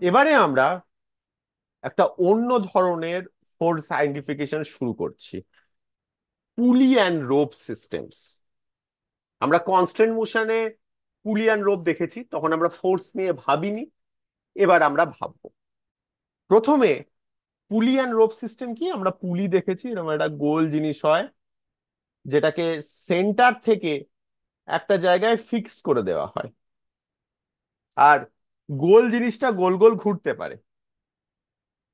এবারে আমরা একটা অন্য ধরনের ফোর্স আইডেন্টিফিকেশন শুরু করছি, পুলি অ্যান্ড রোপ সিস্টেমস। আমরা কনস্ট্যান্ট মোশনে পুলি অ্যান্ড রোপ দেখেছি, তখন আমরা ফোর্স নিয়ে ভাবিনি। এবার আমরা ভাববো। প্রথমে পুলি অ্যান্ড রোপ সিস্টেম কি? আমরা পুলি দেখেছি, এরকম একটা গোল জিনিস হয় যেটাকে সেন্টার থেকে একটা জায়গায় ফিক্স করে দেওয়া হয়। আর গোল জিনিসটা গোল গোল ঘুরতে পারে।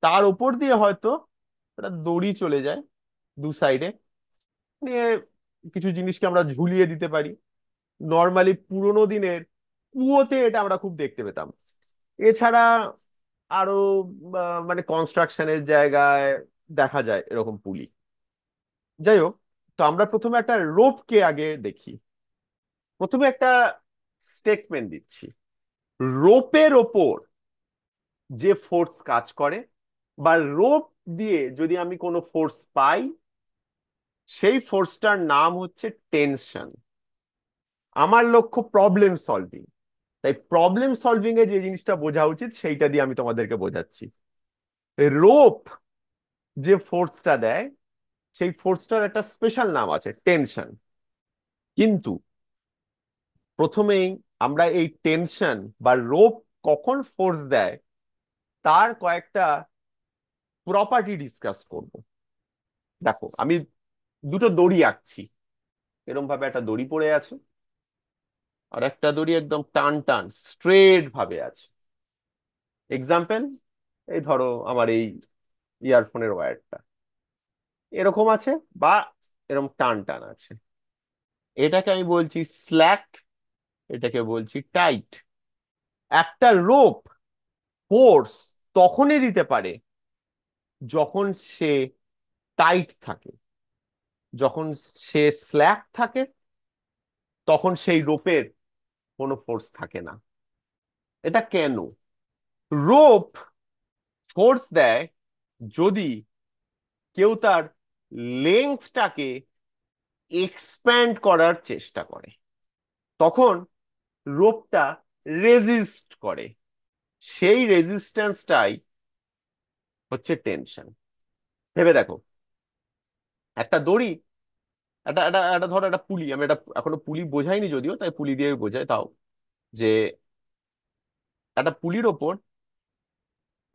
তার উপর দিয়ে হয়তো একটা দড়ি চলে যায় দু সাইডে, নিয়ে কিছু জিনিসকে আমরা ঝুলিয়ে দিতে পারি। নর্মালি পুরোনো দিনের কুয়োতে এটা আমরা খুব দেখতে পেতাম। এছাড়া আরো মানে কনস্ট্রাকশনের জায়গায় দেখা যায় এরকম পুলি। যাই হোক, তো আমরা প্রথমে একটা রোপকে আগে দেখি। প্রথমে একটা স্টেটমেন্ট দিচ্ছি। রোপের ওপর যে ফোর্স কাজ করে, বা রোপ দিয়ে যদি আমি কোনো ফোর্স পাই, সেই ফোর্সটার নাম হচ্ছে টেনশন। আমার লক্ষ্য প্রবলেম সলভিং, তাই প্রবলেম সলভিং এ যে জিনিসটা বোঝা উচিত সেইটা দিয়ে আমি তোমাদেরকে বোঝাচ্ছি। রোপ যে ফোর্সটা দেয়, সেই ফোর্সটার একটা স্পেশাল নাম আছে, টেনশন। কিন্তু প্রথমেই আমরা এই টেনশন বা রোপ কখন ফোর্স দেয় তার কয়েকটা প্রপার্টি ডিসকাস করব। দেখো, আমি দুটো দড়ি আঁকছি। এরকম ভাবে একটা দড়ি পড়ে আছে, আর একটা দড়ি একদম টান টান স্ট্রেট ভাবে আছে। এক্সাম্পল, এই ধরো আমার এই ইয়ারফোনের ওয়্যারটা এরকম আছে, বা এরকম টান টান আছে। এটাকে আমি বলছি স্ল্যাক, এটাকে বলছি টাইট। একটা রোপ ফোর্স তখনই দিতে পারে যখন সে টাইট থাকে। যখন সে স্ল্যাক থাকে, তখন সেই রোপের কোনো ফোর্স থাকে না। এটা কেন? রোপ ফোর্স দেয় যদি কেউ তার লেংথটাকে এক্সপ্যান্ড করার চেষ্টা করে, তখন রোপটা রেজিস্ট করে। সেই রেজিস্ট্যান্সটাই হচ্ছে টেনশন। ভেবে দেখো, একটা দড়ি, একটা ধরো একটা পুলি, আমি এটা এখনো পুলি বোঝাইনি যদিও, তাই পুলি দিয়ে বোঝাই তাও, যে একটা পুলির ওপর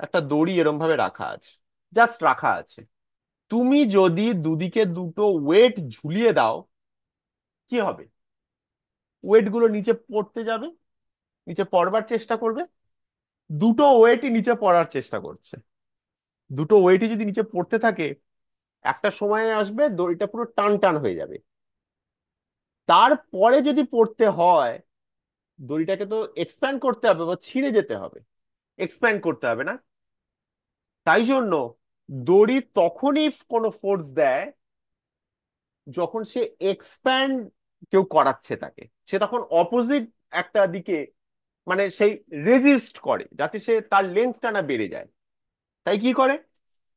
একটা দড়ি এরম ভাবে রাখা আছে, জাস্ট রাখা আছে। তুমি যদি দুদিকে দুটো ওয়েট ঝুলিয়ে দাও, কি হবে? ওয়েট গুলো নিচে পড়তে যাবে, নিচে পড়বার চেষ্টা করবে। দুটো ওয়েটই নিচে পড়ার চেষ্টা করছে। দুটো ওয়েটই যদি নিচে পড়তে থাকে, একটা সময় আসবে দড়িটা পুরো টান টান হয়ে যাবে। তারপরে যদি পড়তে হয়, দড়িটাকে তো এক্সপ্যান্ড করতে হবে বা ছিঁড়ে যেতে হবে। এক্সপ্যান্ড করতে হবে না? তাই জন্য দড়ি তখনই কোনো ফোর্স দেয় যখন সে এক্সপ্যান্ড কেউ করাচ্ছে তাকে। সে তখন অপোজিট একটা দিকে, মানে সেই রেজিস্ট করে যাতে সে তার লেন্থটা না বেড়ে যায়। তাই কি করে?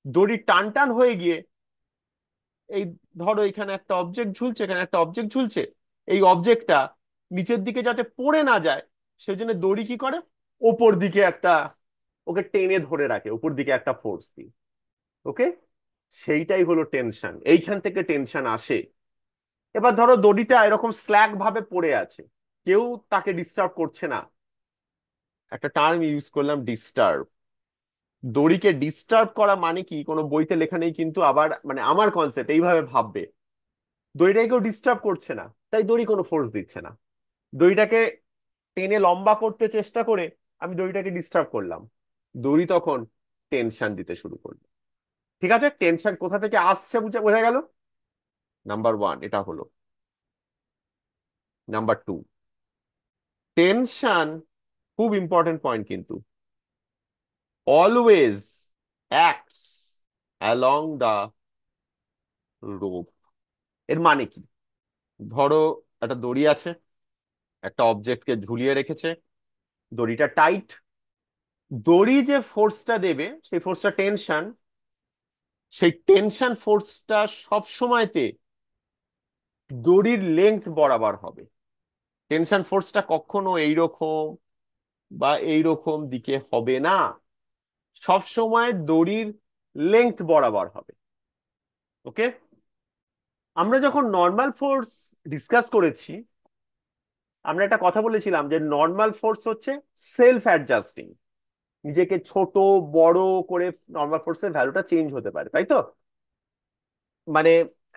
দড়ি টান টান হয়ে গিয়ে, এই ধরো এখানে একটা অবজেক্ট ঝুলছে, এখানে একটা অবজেক্ট ঝুলছে, এই অবজেক্টটা নিচের দিকে যাতে পড়ে না যায়, সেই জন্য দড়ি কি করে, ওপর দিকে একটা, ওকে টেনে ধরে রাখে ওপর দিকে একটা ফোর্স দিয়ে। ওকে, সেইটাই হলো টেনশন। এইখান থেকে টেনশন আসে। এবার ধরো দড়িটা এরকম স্ল্যাক ভাবে পড়ে আছে, কেউ তাকে ডিস্টার্ব করছে না। একটা টার্ম ইউজ করলাম, ডিস্টার্ব। দড়িকে ডিস্টার্ব করা মানে কি কোনো বইতে লেখা নেই, কিন্তু আবার মানে আমার কনসেপ্ট এইভাবে ভাববে। দড়িটাকে কেউ ডিস্টার্ব করছে না, তাই দড়ি কোনো ফোর্স দিচ্ছে না। দড়িটাকে টেনে লম্বা করতে চেষ্টা করে আমি দড়িটাকে ডিস্টার্ব করলাম, দড়ি তখন টেনশন দিতে শুরু করলো। ঠিক আছে, টেনশন কোথা থেকে আসছে বোঝা গেল। নাম্বার ওয়ান এটা হলো। নাম্বার টু, টেনশন, খুব ইম্পর্টেন্ট পয়েন্ট কিন্তু, অলওয়েজ অ্যাক্টস অ্যালং দা রোপ। এর মানে কি? ধরো একটা দড়ি আছে, একটা অবজেক্টকে ঝুলিয়ে রেখেছে, দড়িটা টাইট। দড়ি যে ফোর্সটা দেবে সেই ফোর্সটা টেনশন। সেই টেনশন ফোর্সটা সব সময়তে দড়ির লেংথ বরাবর হবে। টেনশন ফোর্সটা কখনো এইরকম বা এইরকম দিকে হবে না। সব সময় দড়ির লেংথ বরাবর হবে। ওকে, আমরা যখন নর্মাল ফোর্স ডিসকাস করেছি, আমরা একটা কথা বলেছিলাম যে নর্মাল ফোর্স হচ্ছে সেলফ অ্যাডজাস্টিং, নিজেকে ছোট বড় করে নর্মাল ফোর্সের ভ্যালুটা চেঞ্জ হতে পারে, তাই তো? মানে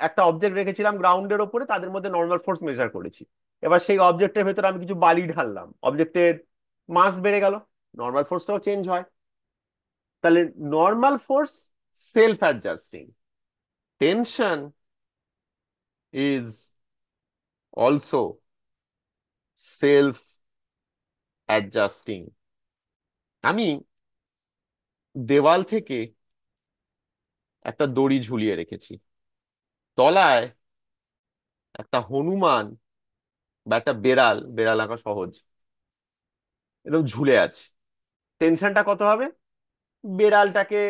একটা অবজেক্ট রেখেছিলাম গ্রাউন্ডের ওপরে, তাদের মধ্যে নর্মাল ফোর্স মেজার করেছি। এবার সেই অবজেক্টের ভেতরে আমি কিছু বালি ঢাললাম, অবজেক্টের মাস বেড়ে গেল, নর্মাল ফোর্সটাও চেঞ্জ হয়। তাহলে normal force self adjusting, tension is also self adjusting. আমি দেওয়াল থেকে একটা দড়ি ঝুলিয়ে রেখেছি, তলায় একটা হনুমান বা একটা বেড়াল, বেড়াল আঁকা সহজ, এরকম ঝুলে আছে। টেনশনটা কত হবে? বেড়ালটাকে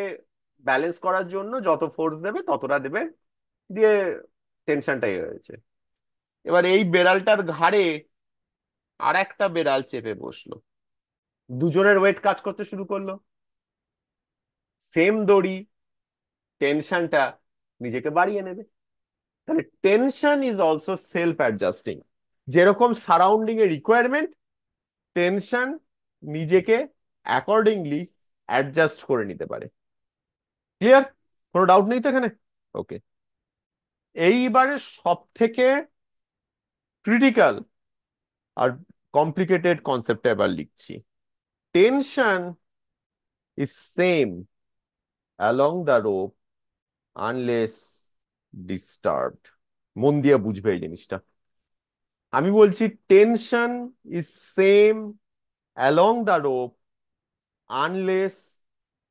ব্যালেন্স করার জন্য যত ফোর্স দেবে ততটা দেবে, দিয়ে টেনশনটাই হয়েছে। এবার এই বেড়ালটার ঘাড়ে আর একটা বেড়াল চেপে বসলো, দুজনের ওয়েট কাজ করতে শুরু করলো, সেম দড়ি, টেনশনটা নিজেকে বাড়িয়ে নেবে। তাহলে tension is also self adjusting. যেরকম সারাউন্ডিং এর রিকোয়ারমেন্ট, টেনশন নিজেকে অ্যাকর্ডিংলি অ্যাডজাস্ট করে নিতে পারে। ক্লিয়ার? কোনো ডাউট নেই তো এখানে? ওকে, এইবারে সব থেকে ক্রিটিক্যাল আর কমপ্লিকেটেড কনসেপ্টটা এবার লিখছি। Tension is same along the rope unless disturbed. মন দিয়ে বুঝবে এই জিনিসটা। আমি বলছি tension is same along the rope unless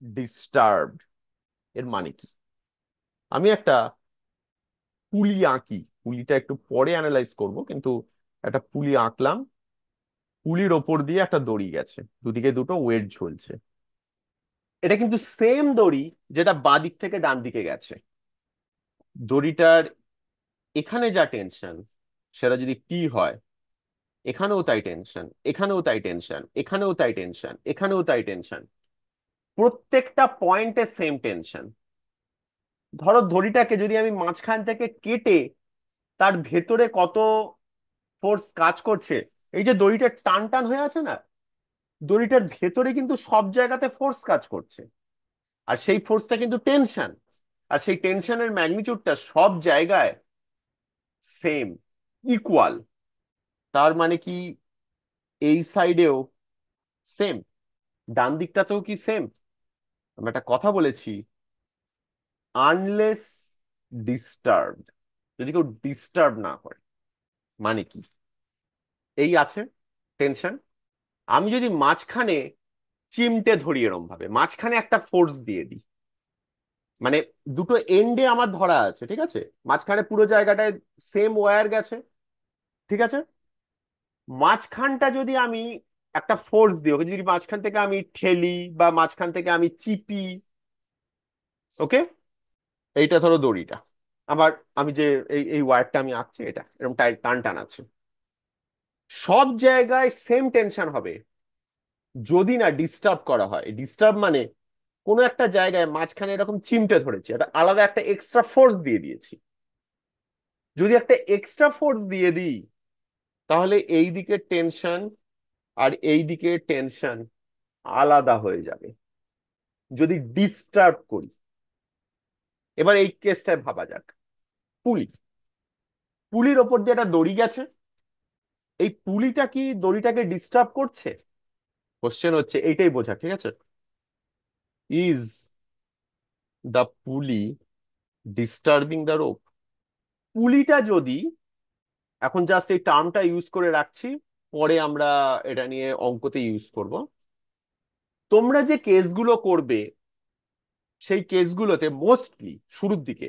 disturbed. এর মানে কি? আমি একটা পুলি আঁকি, পুলিটা একটু পরে অ্যানালাইজ করব, কিন্তু একটা পুলি আঁকলাম, পুলির ওপর দিয়ে একটা দড়ি গেছে, দুদিকে দুটো ওয়েট ঝুলছে। এটা কিন্তু সেম দড়ি যেটা বাঁ দিক থেকে ডান দিকে গেছে। দড়িটার এখানে যা টেনশন সেটা যদি পি হয়, এখানেও তাই টেনশন, এখানেও তাই টেনশন, এখানেও তাই টেনশন, এখানেও তাই টেনশন, প্রত্যেকটা পয়েন্টে সেম টেনশন। ধরো দড়িটাকে যদি আমি মাঝখান থেকে কেটে তার ভেতরে কত ফোর্স কাজ করছে, এই যে দড়িটা টান টান হয়ে আছে না, দড়িটার ভেতরে কিন্তু সব জায়গাতে ফোর্স কাজ করছে, আর সেই ফোর্সটা কিন্তু টেনশন। আর সেই টেনশনের ম্যাগনিটিউডটা সব জায়গায় সেম, ইকুয়াল। তার মানে কি এই সাইডেও সেম, ডান দিকটাতেও কি সেম? আমরা একটা কথা বলেছি, আনলেস ডিস্টার্বড, যদি কেউ ডিস্টার্ব না করে। মানে কি? এই আছে টেনশন, আমি যদি মাঝখানে চিমটে ধরি, এরম ভাবে মাঝখানে একটা ফোর্স দিয়ে দিই, মানে দুটো এন্ডে আমার ধরা আছে, ঠিক আছে, মাঝখানে পুরো জায়গাটায় সেম ওয়্যার গেছে, ঠিক আছে, মাঝখানটা যদি আমি একটা ফোর্স দিই, ওকে যদি মাঝখান থেকে আমি ঠেলি বা মাঝখান থেকে আমি চিপি, ওকে, এইটা ধরো দড়িটা, আবার আমি যে এই এই ওয়্যারটা আমি আঁকছি, এটা এরকম টান টান আছে, সব জায়গায় সেম টেনশন হবে যদি না ডিস্টার্ব করা হয়। ডিস্টার্ব মানে কোনো একটা জায়গায় মাঝখানে এরকম চিমটে ধরেছি, এটা আলাদা একটা এক্সট্রা ফোর্স দিয়ে দিয়েছি। যদি একটা এক্সট্রা ফোর্স দিয়ে দিই, তাহলে এই দিকের টেনশন আর এই দিকের টেনশন আলাদা হয়ে যাবে যদি ডিস্টার্ব করি। এবার এই কেসটায় ভাবা যাক, পুলি, পুলির ওপর দিয়ে একটা দড়ি গেছে, এই পুলিটা কি দড়িটাকে ডিস্টার্ব করছে? কোশ্চেন হচ্ছে এইটাই বোঝা, ঠিক আছে? ইজ দ্য পুলি ডিস্টার্বিং দ্য রোপ? পুলিটা যদি, এখন জাস্ট এই টার্মটা ইউজ করে রাখছি, পরে আমরা এটা নিয়ে অঙ্কতে ইউজ করব। তোমরা যে কেসগুলো করবে সেই কেসগুলোতে মোস্টলি শুরুর দিকে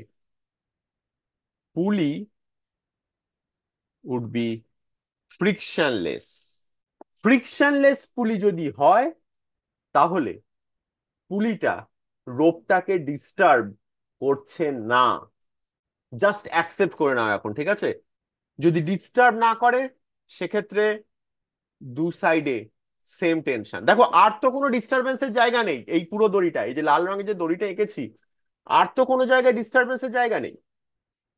পুলি উড বি ফ্রিকশনলেস। ফ্রিকশনলেস পুলি যদি হয়, তাহলে পুলিটা রোপটাকে ডিস্টার্ব করছে না। জাস্ট অ্যাকসেপ্ট করে নাও এখন, ঠিক আছে? যদি ডিস্টার্ব না করে, সেক্ষেত্রে দু সাইডে সেম টেনশন। দেখো আর তো কোনো ডিস্টারবেন্সের জায়গা নেই এই পুরো দড়িটা, এই যে লাল রঙের যে দড়িটা এঁকেছি, আর তো কোনো জায়গায় ডিস্টারবেন্সের জায়গা নেই।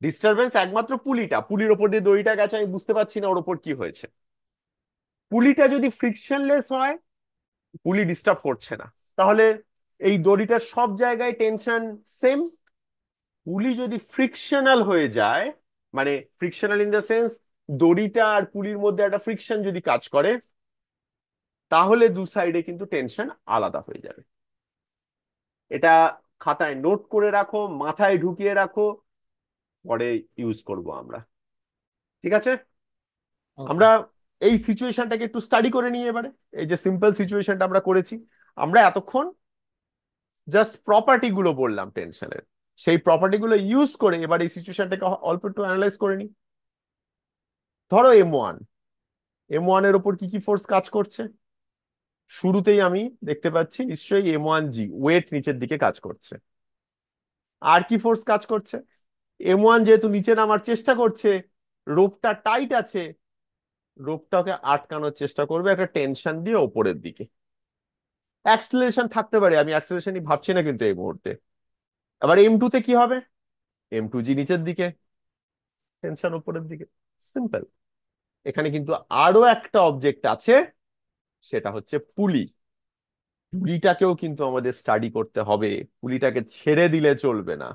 ডিস্টারবেন্স একমাত্র পুলিটা, পুলির ওপর দিয়ে দড়িটা গেছে, আমি বুঝতে পারছি না ওর ওপর কি হয়েছে। পুলিটা যদি ফ্রিকশনলেস হয়, পুলি ডিস্টার্ব করছে না, তাহলে এই দড়িটার সব জায়গায় টেনশন সেম। পুলি যদি ফ্রিকশনাল হয়ে যায়, মানে ফ্রিকশনাল ইন দ্য সেন্স দড়িটা আর পুলির মধ্যে একটা ফ্রিকশন যদি কাজ করে, তাহলে দু সাইডে কিন্তু টেনশন আলাদা হয়ে যাবে। এটা খাতায় নোট করে রাখো, মাথায় ঢুকিয়ে রাখো, পরে ইউজ করব আমরা। ঠিক আছে? ওকে। আমরা এই সিচুয়েশনটাকে একটু স্টাডি করে নিই এবারে। এই যে সিম্পল সিচুয়েশনটা আমরা করেছি, আমরা এতক্ষণ জাস্ট প্রপার্টি গুলো বললাম টেনশনের, সেই প্রপার্টি গুলো ইউজ করে এবার এই সিচুয়েশনটাকে অল্প একটু অ্যানালাইজ করে নিই। ধরো M1, M1 এর উপর কি কি ফোর্স কাজ করছে? শুরুতেই আমি দেখতে পাচ্ছি নিশ্চয়ই M1G, ওয়েট নিচের দিকে কাজ করছে। আর কি ফোর্স কাজ করছে? M1 যেহেতু নিচে নামার চেষ্টা করছে, রোপটা টাইট আছে, রোপটাকে আটকানোর চেষ্টা করবে একটা টেনশন দিয়ে ওপরের দিকে। অ্যাক্সিলারেশন থাকতে পারে, আমি অ্যাক্সিলারেশনই ভাবছি না কিন্তু এই মুহূর্তে। আবার M2 তে কি হবে? M2G নিচের দিকে, টেনশন উপরের দিকে। সিম্পল। এখানে কিন্তু আরো একটা অবজেক্ট আছে, সেটা হচ্ছে পুলি। পুলিটাকেও কিন্তু আমাদের স্টাডি করতে হবে, পুলিটাকে ছেড়ে দিলে চলবে না।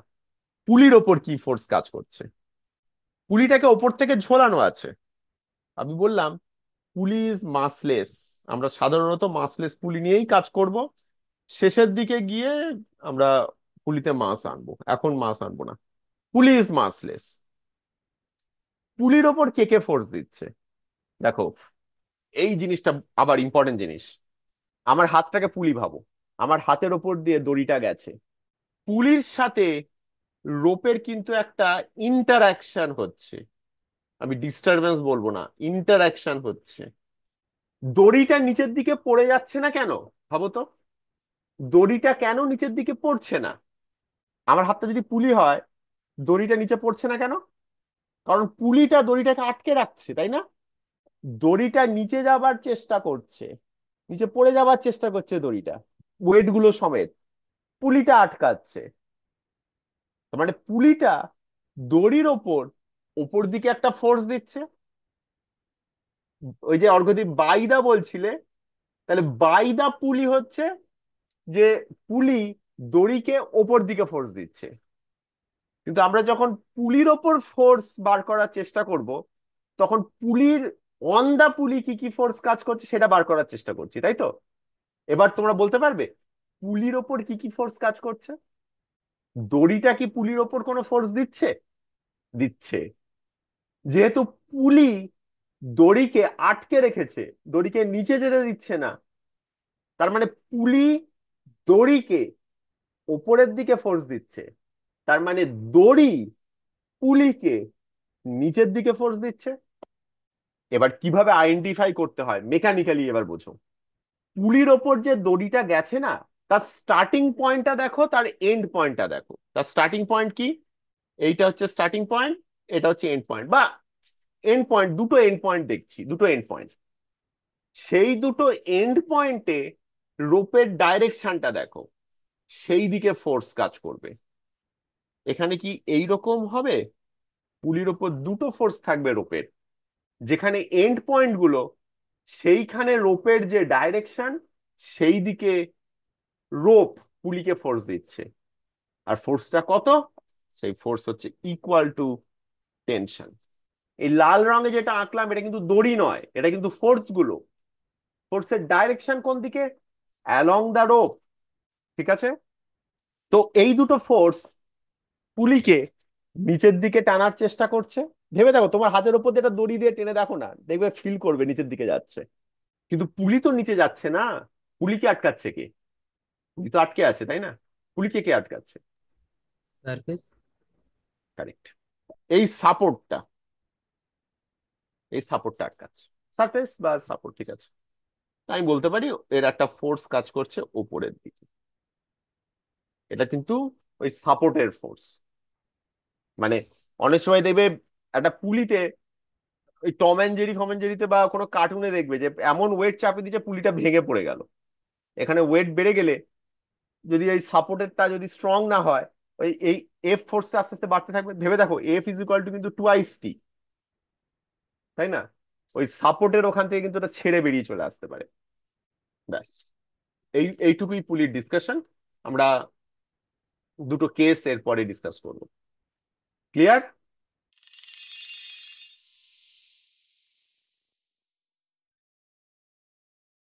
পুলির ওপর কি ফোর্স কাজ করছে? পুলিটাকে ওপর থেকে ঝোলানো আছে। আমি বললাম পুলি ইজ মাসলেস, আমরা সাধারণত মাসলেস পুলি নিয়েই কাজ করব। শেষের দিকে গিয়ে আমরা পুলিতে মাস আনবো, এখন মাস আনবো না। পুলি ইজ মাসলেস। পুলির ওপর কে কে ফোর্স দিচ্ছে? দেখো এই জিনিসটা আবার ইম্পর্টেন্ট জিনিস। আমার হাতটাকে পুলি ভাবো, আমার হাতের ওপর দিয়ে দড়িটা গেছে, পুলির সাথে রোপের কিন্তু একটা ইন্টারাকশন হচ্ছে। আমি ডিস্টারবেন্স বলবো না, ইন্টারাকশন হচ্ছে। দড়িটা নিচের দিকে পড়ে যাচ্ছে না কেন? ভাবো তো, দড়িটা কেন নিচের দিকে পড়ছে না? আমার হাতটা যদি পুলি হয়, দড়িটা নিচে পড়ছে না কেন? কারণ পুলিটা দড়িটাকে আটকে রাখছে, তাই না? দড়িটা নিচে যাবার চেষ্টা করছে, নিচে পড়ে যাবার চেষ্টা করছে দড়িটা, ওয়েট গুলো সমেত, পুলিটা আটকাচ্ছে। তার মানে পুলিটা দড়ির ওপর ওপর দিকে একটা ফোর্স দিচ্ছে। ওই যে অর্ঘদীপ বাইদা বলছিলে, তাহলে বাইদা পুলি হচ্ছে যে পুলি দড়িকে ওপর দিকে ফোর্স দিচ্ছে। কিন্তু আমরা যখন পুলির ওপর ফোর্স বার করার চেষ্টা করব, তখন পুলির অন দা পুলি কি কি ফোর্স কাজ করছে সেটা বার করার চেষ্টা করছি, তাই তো? এবার তোমরা বলতে পারবে পুলির ওপর কি কি ফোর্স কাজ করছে? দড়িটা কি পুলির ওপর কোনো ফোর্স দিচ্ছে? দিচ্ছে। যেহেতু পুলি দড়িকে আটকে রেখেছে, দড়িকে নিচে যেতে দিচ্ছে না, তার মানে পুলি দড়িকে ওপরের দিকে ফোর্স দিচ্ছে। তার মানে দড়ি পুলিকে নিচের দিকে ফোর্স দিচ্ছে। এবার কিভাবে আইডেন্টিফাই করতে হয় মেকানিক্যালি এবার বোঝো। পুলির ওপর যে দড়িটা গেছে না, তার স্টার্টিং পয়েন্টটা দেখো, তার এন্ড পয়েন্টটা দেখো। তার স্টার্টিং পয়েন্ট কি? এইটা হচ্ছে স্টার্টিং পয়েন্ট, এটা হচ্ছে এন্ড পয়েন্ট, বা এন্ড পয়েন্ট, দুটো এন্ড পয়েন্ট দেখছি, দুটো এন্ড পয়েন্ট। সেই দুটো এন্ড পয়েন্টে রোপের ডাইরেকশনটা দেখো, সেই দিকে ফোর্স কাজ করবে। এখানে কি এই রকম হবে? পুলির ওপর দুটো ফোর্স থাকবে রোপের, যেখানে এন্ড পয়েন্ট গুলো, সেইখানে রোপের যে ডাইরেকশন, সেই দিকে রোপ পুলিকে ফোর্স দিচ্ছে। আর ফোর্সটা কত? সেই ফোর্স হচ্ছে ইকুয়াল টু টেনশন। এই লাল রঙে যেটা আঁকলাম এটা কিন্তু দড়ি নয়, এটা কিন্তু ফোর্স গুলো। ফোর্সের ডাইরেকশন কোন দিকে? অ্যালং দা রোপ। ঠিক আছে? তো এই দুটো ফোর্স পুলিকে নিচের দিকে টানার চেষ্টা করছে। ভেবে দেখো, তোমার হাতের উপর দিয়ে একটা দড়ি দিয়ে টেনে দেখো না, দেখবে ফিল করবে নিচের দিকে যাচ্ছে। কিন্তু পুলি তো নিচে যাচ্ছে না, পুলিকে আটকাচ্ছে কে? পুলি তো আটকে আছে, তাই না? পুলিকে কে আটকাচ্ছে? সারফেস। কারেক্ট। এই সাপোর্টটা, এই সাপোর্টটা আটকাচ্ছে। সারফেস বা সাপোর্ট, ঠিক আছে। তাই আমি বলতে পারি এর একটা ফোর্স কাজ করছে ওপরের দিকে। এটা কিন্তু ওই সাপোর্টের ফোর্স। মানে অনেক সময় দেখবে একটা পুলিতে ওই টম অ্যান্ড জেরি ফম অ্যান্ড জেরিতে বা কোনো কার্টুনে দেখবে যে এমন ওয়েট চাপে দিচ্ছে পুলিটা ভেঙে পড়ে গেল। এখানে ওয়েট বেড়ে গেলে যদি এই সাপোর্টেরটা যদি স্ট্রং না হয়, ওই এই এফ ফোর্সটা আস্তে আস্তে বাড়তে থাকবে। ভেবে দেখো এফ ইজ ইকুয়াল টু কিন্তু টুয়াইস টি, তাই না? ওই সাপোর্টের ওখান থেকে কিন্তু ওটা ছেড়ে বেরিয়ে চলে আসতে পারে। ব্যাস, এইটুকুই পুলির ডিসকাশন। আমরা দুটো কেস এর পরে ডিসকাস করবো। ক্লিয়ার?